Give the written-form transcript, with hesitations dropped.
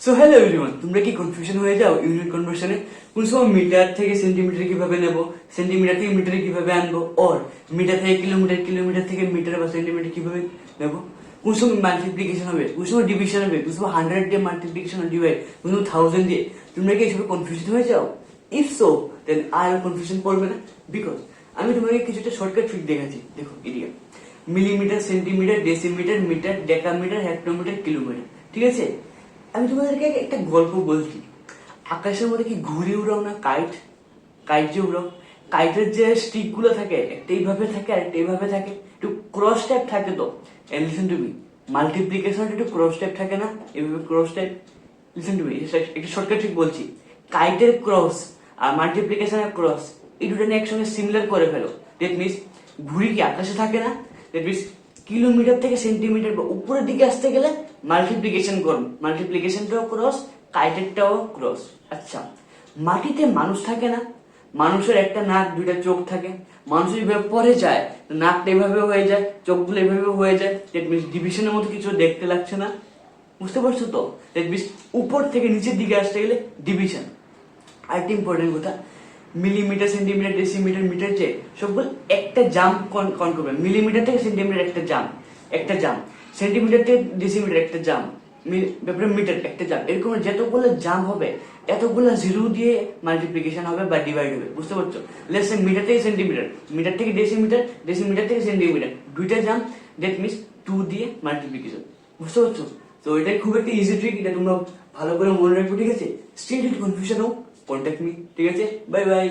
So hello everyone, তোমরা কি confusion হয়ে যাও ইউনিট কনভার্সনে? কোন সময় মিটার থেকে সেন্টিমিটার কিভাবে নেব, সেন্টিমিটার থেকে মিটারে কিভাবে আনবো, অর মিটার থেকে কিলোমিটার, কিলোমিটার থেকে মিটার বা সেন্টিমিটার কিভাবে নেব? কোন সময় মাল্টিপ্লিকেশন হবে, কোন সময় ডিভিশন হবে, কোন সময় 100 দিয়ে মাল্টিপ্লিকেশন ডিভাইড, কোন সময় 1000 দিয়ে? তোমরা কি এইসবে কনফিউশন হয়ে যাও? ইফ সো দেন আর কনফিউশন পড়বে না, বিকজ আমি তোমাকে কিছুটা শর্টকাট ট্রিক দেখাচ্ছি। দেখো area millimetre, centimetre, decimetre, metre, decametre, hectometre, kilometre. ঠিক আছে, আমি তোমাদেরকে একটা গল্প বলছি। আকাশের মধ্যে কি ঘুড়ি উড়াও না, কাইট? কাইট যে উড়াও, কাইটের যে স্টিক গুলো থাকে, একটা এইভাবে থাকে আর একটা এইভাবে থাকে, একটু ক্রস টাইপ থাকে। তো লিসেন টু মি, মাল্টিপ্লিকেশন একটু ক্রস টাইপ থাকে না, এইভাবে cross type. Listen to me, একটা শর্টকাট ট্রিক বলছি। কাইটের ক্রস আর মাল্টিপ্লিকেশনের ক্রস, এই দুটো নিয়ে একসঙ্গে সিমিলার করে ফেলো। দ্যাট মিনস ঘুড়ি কি আকাশে থাকে না? দ্যাট মিনস কিলোমিটার থেকে সেন্টিমিটার বা উপরের দিকে আসতে গেলে মাল্টিপ্লিকেশন করুন, মাল্টিপ্লিকেশনটাও ক্রস, কাইটেরটাও ক্রস। আচ্ছা, মাটিতে মানুষ থাকে না? মানুষের একটা নাক, দুইটা চোখ থাকে। মানুষ এইভাবে পরে যায়, নাকটা এভাবে হয়ে যায়, চোখগুলো এভাবে হয়ে যায়। দ্যাট মিনস ডিভিশনের মতো কিছু দেখতে লাগছে না? বুঝতে পারছো তো? দ্যাট মিনস উপর থেকে নিচের দিকে আসতে গেলে ডিভিশন। আরেকটা ইম্পর্টেন্ট কথা, মিলিমিটার, সেন্টিমিটার, ডেসিমিটার, মিটার যে সবগুলো একটা জাম্প কন করবে। মিলিমিটার থেকে সেন্টিমিটার একটা জাম্প, একটা জাম্প। সেন্টিমিটার থেকে ডেসিমিটার একটা জাম্প, ব্যাপারে মিটার একটা জাম্প। এরকম যতগুলো জাম্প হবে এতগুলো জিরো দিয়ে মাল্টিপ্লিকেশন হবে বা ডিভাইড হবে। বুঝতে পারছো? লেটস সে মিটার থেকে সেন্টিমিটার, মিটার থেকে ডেসিমিটার, ডেসিমিটার থেকে সেন্টিমিটার, দুইটা জাম্প। দ্যাট মিনস 2 দিয়ে মাল্টিপ্লিকেশন। বুঝতে পারছো? তো এটা খুব একটা ইজি ট্রিক, এটা তোমরা ভালো করে মনে রাখবে। ঠিক আছে, স্টিল যদি কনফিউশন হোক, কন্ট্যাক্ট মি। ঠিক আছে, বাই বাই।